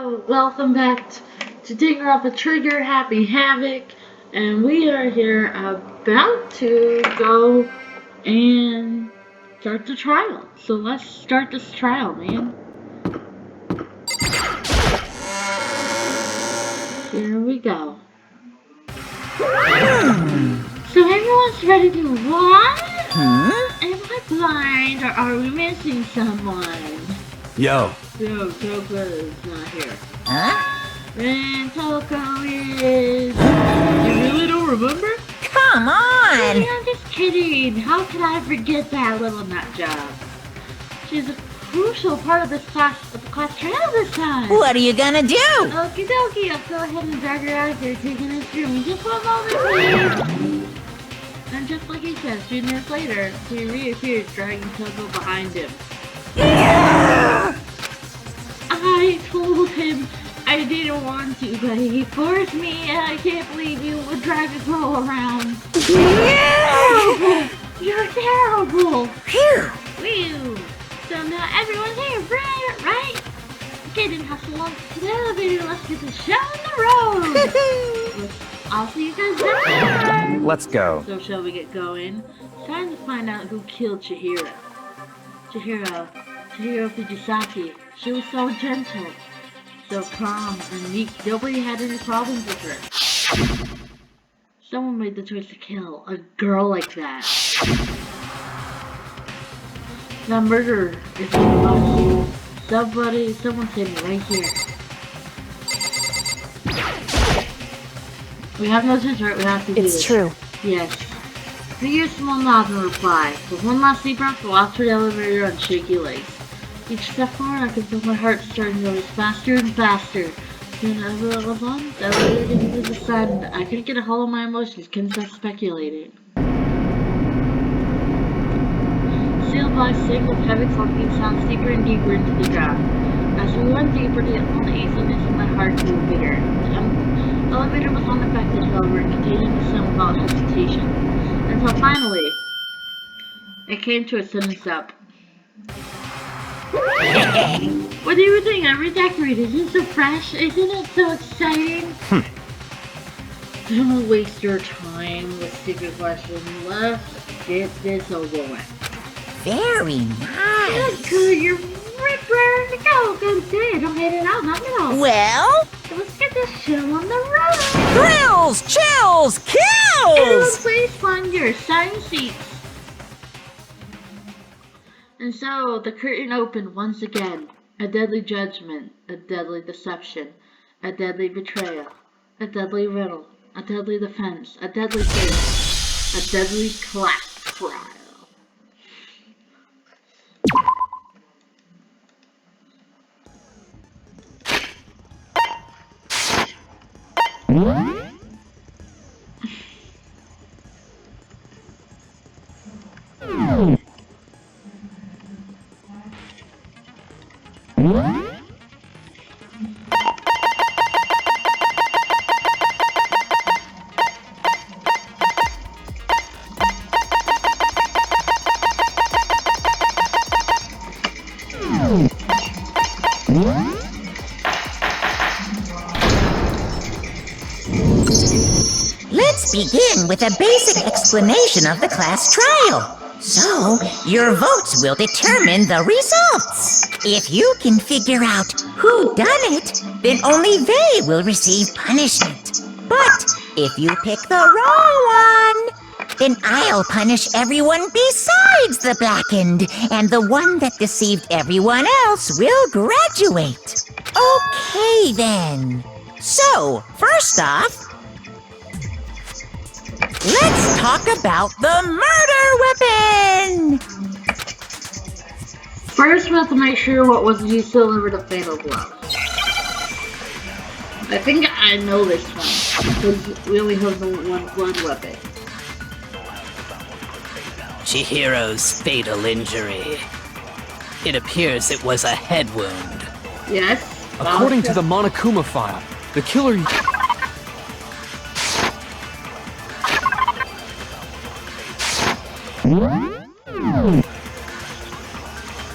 Welcome back to Danganronpa Trigger Happy Havoc, and we are here about to go and start the trial. So let's start this trial, man. Here we go. So everyone's ready to what? Am I blind or are we missing someone? Yo, Toko is not here. Huh? And Toko is... You really don't remember? Come on! Hey, I'm just kidding. How could I forget that little nut job? She's a crucial part of the class trial this time. What are you gonna do? Okie dokie, I'll go ahead and drag her out of here, taking this room. Just one moment, please. And just like he said, 2 minutes later, he reappears, dragging Toko behind him. I told him I didn't want to, but he forced me, and I can't believe you would drag a girl around. Terrible! You're terrible! Phew! Whew! So now everyone's here, right? Okay, then hustle up to the elevator. Let's get the show on the road! I'll see you guys later! let's go. So shall we get going? It's time to find out who killed Chihiro. Chihiro Fujiaski. She was so gentle, so calm and meek. Nobody had any problems with her. Someone made the choice to kill a girl like that. The murderer is one of us. Someone's sitting right here. We have no choice, right? We have to do this. It's true. Yes. We use small nod in reply. With one last deep breath, we'll walk through the elevator on shaky legs. Each step forward, I can feel my heart starting to race faster and faster. Soon as it was on, the elevator didn't to descend. I couldn't get a hold of my emotions, couldn't stop speculating. Sealed by sick of heavy clunking sounds deeper and deeper into the ground. As we went deeper, the uneasiness in my heart grew bigger. The elevator was unaffected, however, and continued to descend without hesitation. Until finally, it came to a sudden stop. What do you think? I redecorated. Isn't it so fresh? Isn't it so exciting? Don't waste your time with stupid questions. Let's get this over with. Very nice. Good, you're ready to go. Good day. Don't hate it out, not at all. Well? So let's get this show on the road. Thrills, chills, Everyone, kills! please find your assigned seats. And so, the curtain opened once again. A deadly judgment, a deadly deception, a deadly betrayal, a deadly riddle, a deadly defense, a deadly case, a deadly class trial. Let's begin with a basic explanation of the class trial. So, your votes will determine the results. If you can figure out who done it, then only they will receive punishment. But if you pick the wrong one, then I'll punish everyone besides the blackened, and the one that deceived everyone else will graduate. Okay then. So, first off, let's talk about the murder weapon! First, we have to make sure what was used to deliver the fatal blow. I think I know this one, because we only have the one blood weapon. Chihiro's fatal injury. It appears it was a head wound. Yes? According to the Monokuma file, the killer...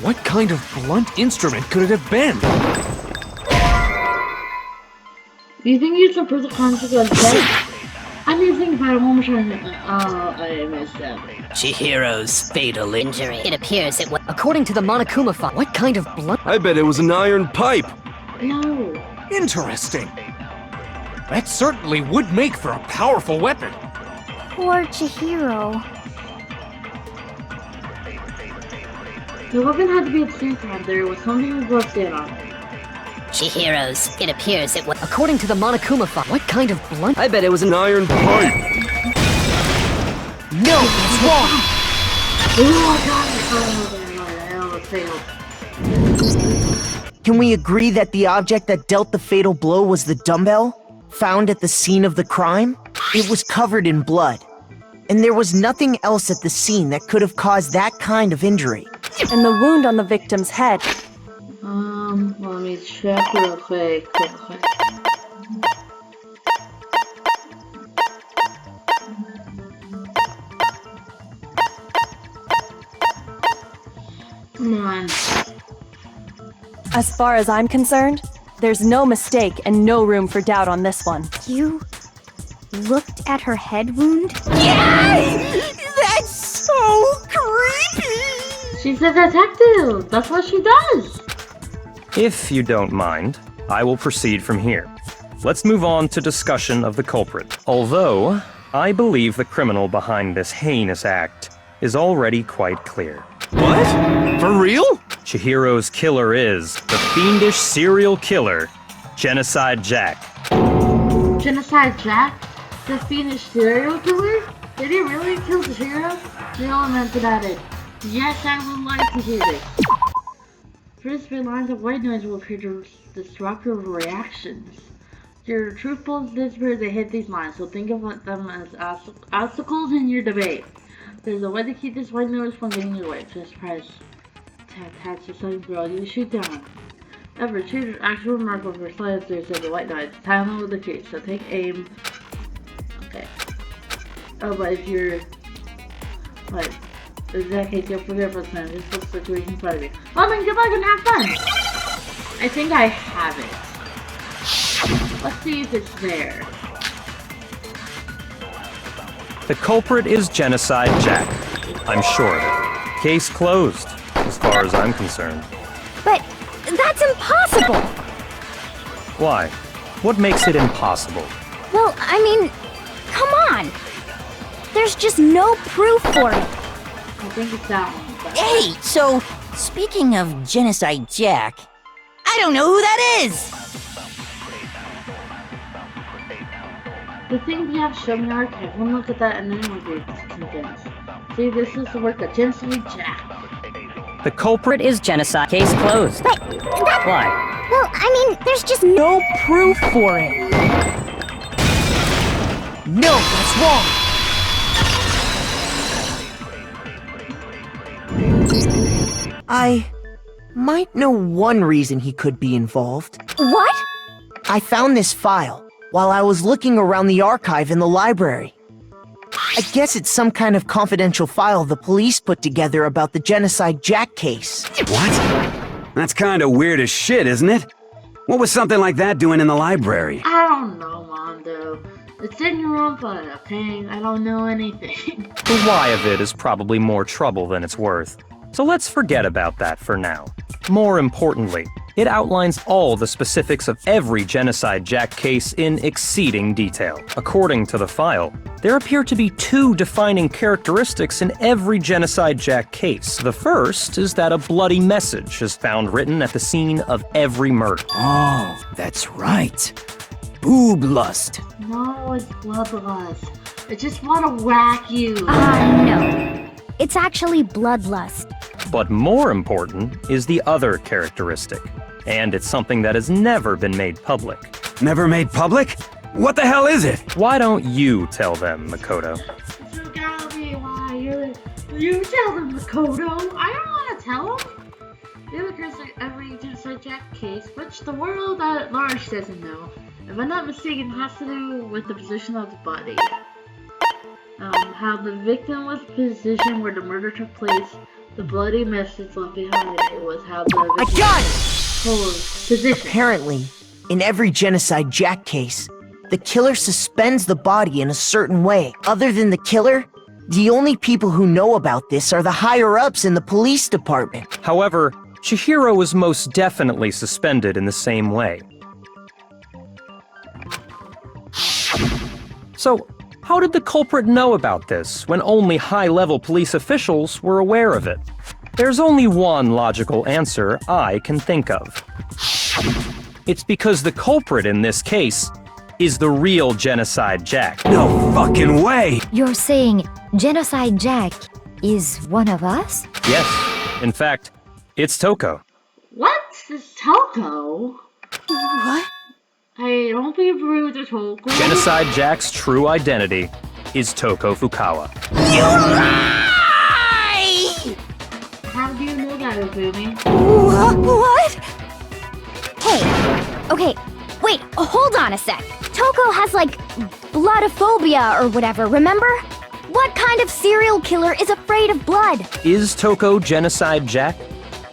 What kind of blunt instrument could it have been? Do you think you support the consequence of death? I didn't think about it one more time. Oh, I missed that. Chihiro's fatal injury. It appears it was. According to the Monokuma file, what kind of blood? I bet it was an iron pipe. No. Interesting. That certainly would make for a powerful weapon. Poor Chihiro. The weapon had to be at the same time. There was something we both stand on. Chihiro's. It appears it was. According to the Monokuma file, what kind of blood? I bet it was an iron pipe. No, that's wrong. Oh, I got it. Oh, failed. Can we agree that the object that dealt the fatal blow was the dumbbell found at the scene of the crime? It was covered in blood, and there was nothing else at the scene that could have caused that kind of injury. And the wound on the victim's head. Let me check real quick. Come on. As far as I'm concerned, there's no mistake and no room for doubt on this one. You looked at her head wound? Yes! That's so creepy! She's a detective. That's what she does. If you don't mind, I will proceed from here. Let's move on to discussion of the culprit. Although, I believe the criminal behind this heinous act is already quite clear. What? For real? Chihiro's killer is the fiendish serial killer, Genocide Jack. Genocide Jack? The fiendish serial killer? Did he really kill Chihiro? The elements about it. Yes, I would like to hear this. First, lines of white noise will produce disruptive reactions. Your truthful disparate they hit these lines, so think of them as obstacles in your debate. There's a way to keep this white noise from getting your way. Just press tap to something girl you shoot down. Ever choose actual remarkable for silencers of the white noise. Time will decrease, so take aim. Okay. Oh, but if you're like in that case, you'll forget what's now. This looks like we can find it. Well then, good luck and have fun! I think I have it. Let's see if it's there. The culprit is Genocide Jack. I'm sure of it. Case closed, as far as I'm concerned. But that's impossible! Why? What makes it impossible? Well, I mean, come on! There's just no proof for it. I think it's that one. But Hey, so, speaking of Genocide Jack, I don't know who that is! the thing we have shown in our archive, one look at that and then we'll be convinced. See, this is the work of Genocide Jack. The culprit is Genocide. Case closed. But that... Why? Well, I mean, there's just No proof for it. No, that's wrong! I might know one reason he could be involved. What? I found this file while I was looking around the archive in the library. I guess it's some kind of confidential file the police put together about the Genocide Jack case. What? That's kinda weird as shit, isn't it? What was something like that doing in the library? I don't know, Mondo. It's in your own blood, okay? I don't know anything. The why of it is probably more trouble than it's worth. So let's forget about that for now. More importantly, it outlines all the specifics of every Genocide Jack case in exceeding detail. According to the file, there appear to be two defining characteristics in every Genocide Jack case. The first is that a bloody message is found written at the scene of every murder. Oh, that's right. Boob lust. No, it's bloodlust. I just want to whack you. No. It's actually bloodlust. But more important is the other characteristic, and it's something that has never been made public. Never made public? What the hell is it? Why don't you tell them, Makoto? You gotta be why you tell them, Makoto. I don't want to tell them. It occurs like every Genocide Jack case, which the world at large doesn't know. If I'm not mistaken, it has to do with the position of the body. How the victim was positioned where the murder took place. The bloody message left behind it was how the victim I got it! was positioned. Apparently, In every Genocide Jack case, the killer suspends the body in a certain way. Other than the killer, the only people who know about this are the higher-ups in the police department. However, Chihiro was most definitely suspended in the same way. So, how did the culprit know about this when only high-level police officials were aware of it? There's only one logical answer I can think of. It's because the culprit in this case is the real Genocide Jack. No fucking way! You're saying Genocide Jack is one of us? Yes, in fact, it's Toko. What? This Toko? What? I don't be rude to Toko. Genocide Jack's true identity is Toko Fukawa. How do you know that, Ufumi? What? Hey, okay, wait, hold on a sec. Toko has, like, bloodophobia or whatever, remember? What kind of serial killer is afraid of blood? Is Toko Genocide Jack?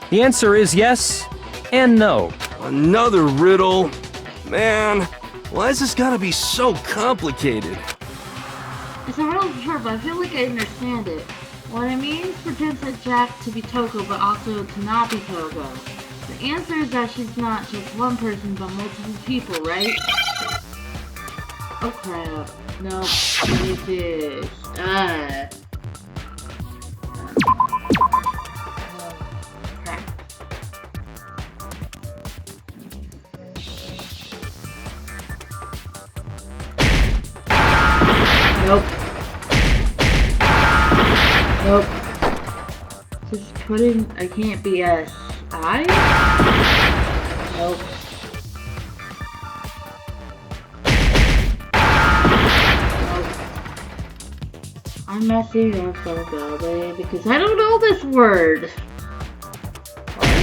The answer is yes and no. Another riddle? Man, why is this gotta be so complicated? It's a real sure, but I feel like I understand it. What it means for Genocide Jack to be Toko, but also to not be Toko. The answer is that she's not just one person, but multiple people, right? Oh crap. Nope. It is. Crap. Nope. Nope. Just putting. I can't be S. I? Nope. I'm messing up so badly because I don't know this word. What?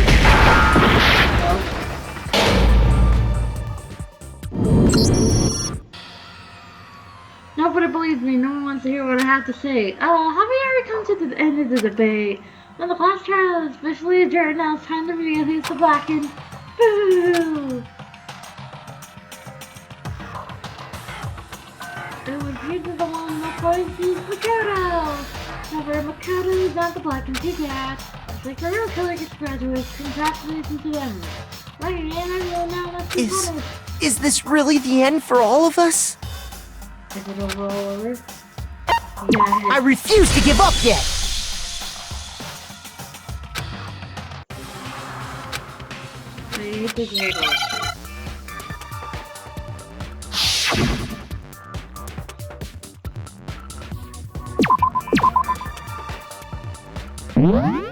Nobody believes me. No one wants to hear what I have to say. Have we already come to the end of the debate? When the class trial is officially adjourned, now it's time to reveal who's the blackened. Boo! It was you the one that points to Makoto! However, Makoto is not the black and too bad. It's like the real killer gets graduates. Congratulations to them. Right, and everyone now let's be punished. Is this really the end for all of us? Is it over? Yeah. I refuse to give up yet! Wait, this is over. What?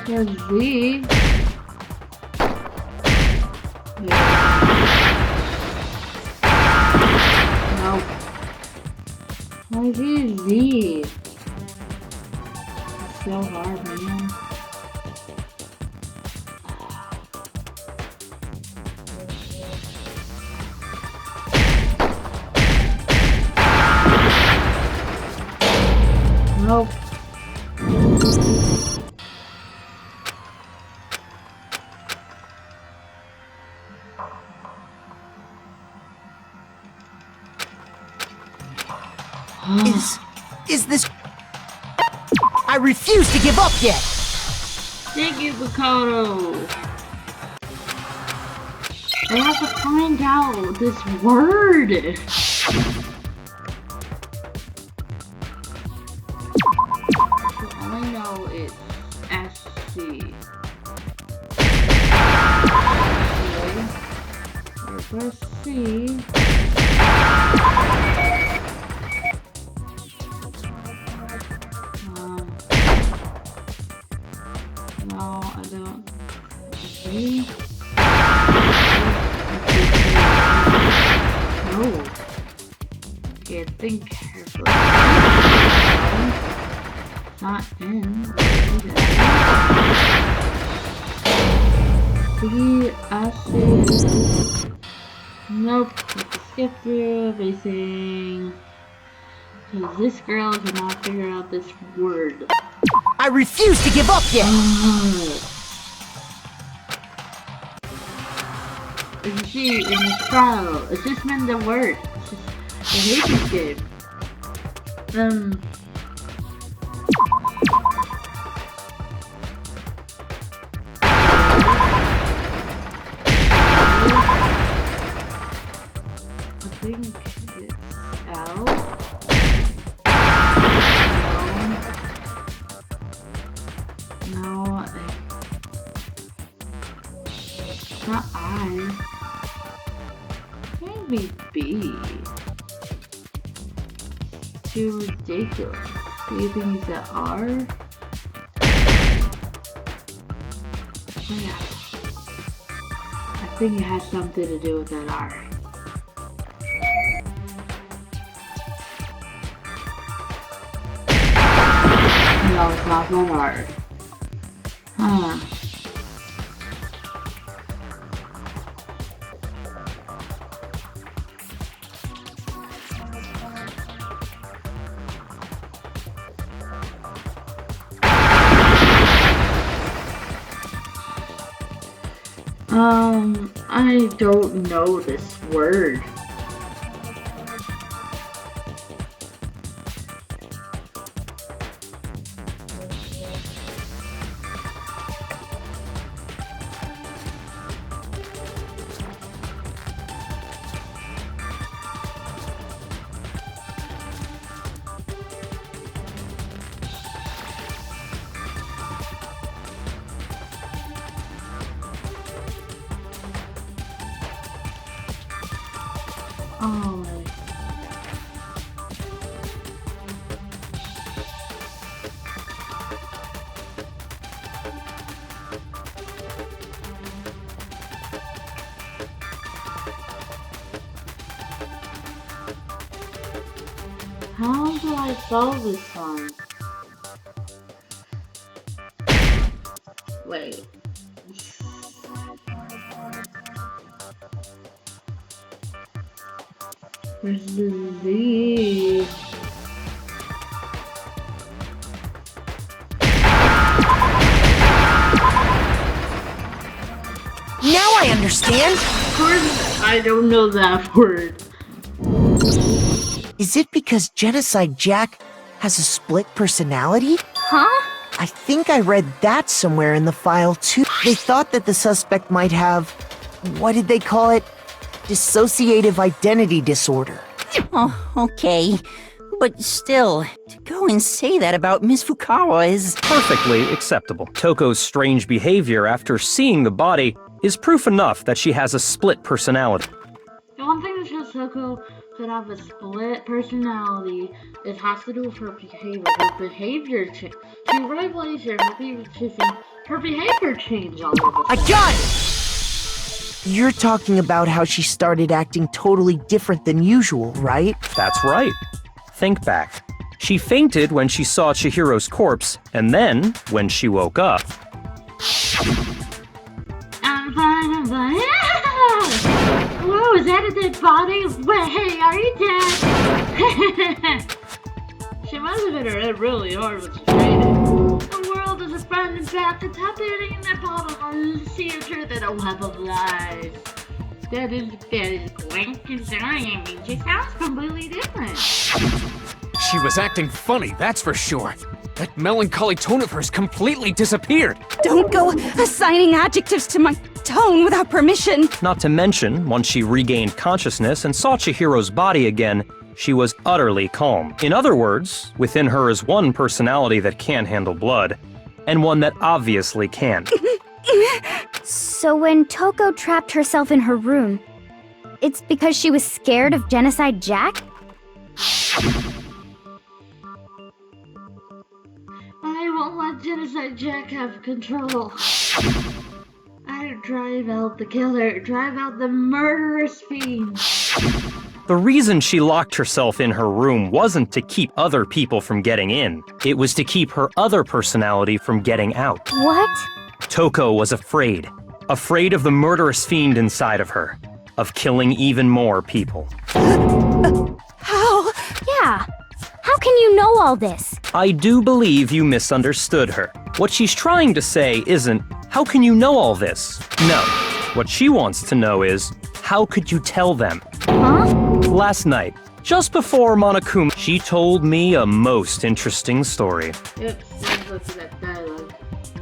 There's Z. Nope. Why is it Z? It's so hard, man. Nope. Is this... I refuse to give up yet! Thank you, Makoto. I have to find out this word. see. Okay. Let's see. No, I don't see. No. Okay, think carefully. Not in. The acid. Nope. Let's skip through everything. So this girl cannot figure out this word. I refuse to give up yet! You see, in this trial, it's just meant the word. It's just a behavior game. I think it's L. No, it's not I. Maybe B. Too ridiculous. Do you think it's an R? Yeah. I think it has something to do with that R. No, it's not that R. Huh. I don't know this word. Oh. How do I solve this one? Wait. Where's the Z? Now I understand! Of course, I don't know that word. Is it because Genocide Jack has a split personality? Huh? I think I read that somewhere in the file too. They thought that the suspect might have, what did they call it? Dissociative identity disorder. Oh, okay. But still, to go and say that about Miss Fukawa is... Perfectly acceptable. Toko's strange behavior after seeing the body is proof enough that she has a split personality. The one thing that shows Toko could have a split personality, it has to do with her behavior. Her behavior changed. She realized her behavior changed all of a sudden. I got it! You're talking about how she started acting totally different than usual, right? That's right. Think back. She fainted when she saw Chihiro's corpse, and then, when she woke up... I'm fine. Whoa, is that a dead body? Wait, hey, are you dead? She must have hit her head really hard when she fainted. The world is a friend and back. It's happening in that bottle. See a truth in a web of lies. That is quite concerning. I mean, she sounds completely different. She was acting funny, that's for sure. That melancholy tone of hers completely disappeared. Don't go assigning adjectives to my tone without permission. Not to mention, once she regained consciousness and saw Chihiro's body again, she was utterly calm. In other words, within her is one personality that can't handle blood, and one that obviously can't. So when Toko trapped herself in her room, it's because she was scared of Genocide Jack? I won't let Genocide Jack have control. I drive out the killer, drive out the murderous fiend. The reason she locked herself in her room wasn't to keep other people from getting in. It was to keep her other personality from getting out. What? Toko was afraid. Afraid of the murderous fiend inside of her. Of killing even more people. How? Yeah. How can you know all this? I do believe you misunderstood her. What she's trying to say isn't, how can you know all this? No. What she wants to know is, how could you tell them? Huh? Last night, just before Monokuma, she told me a most interesting story. Oops, let's look at that dialogue.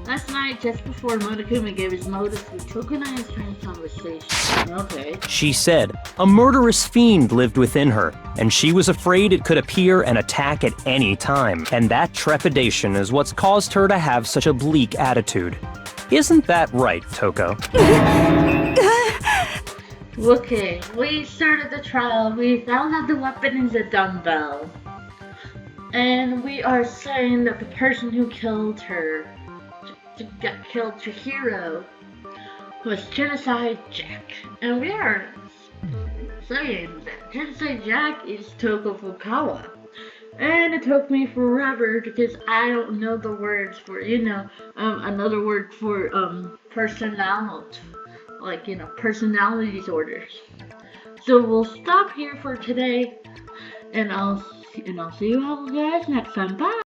Last night, just before Monokuma gave his motive, we tokenized her conversation. Okay. She said, a murderous fiend lived within her, and she was afraid it could appear and attack at any time. And that trepidation is what's caused her to have such a bleak attitude. Isn't that right, Toko? Okay, we started the trial. We found out the weapon is a dumbbell. And we are saying that the person who killed her, killed Chihiro, was Genocide Jack. And we are saying that Genocide Jack is Toko Fukawa. And it took me forever because I don't know the words for, another word for, personality. Like, personality disorders. So we'll stop here for today, and I'll see you all guys next time. Bye!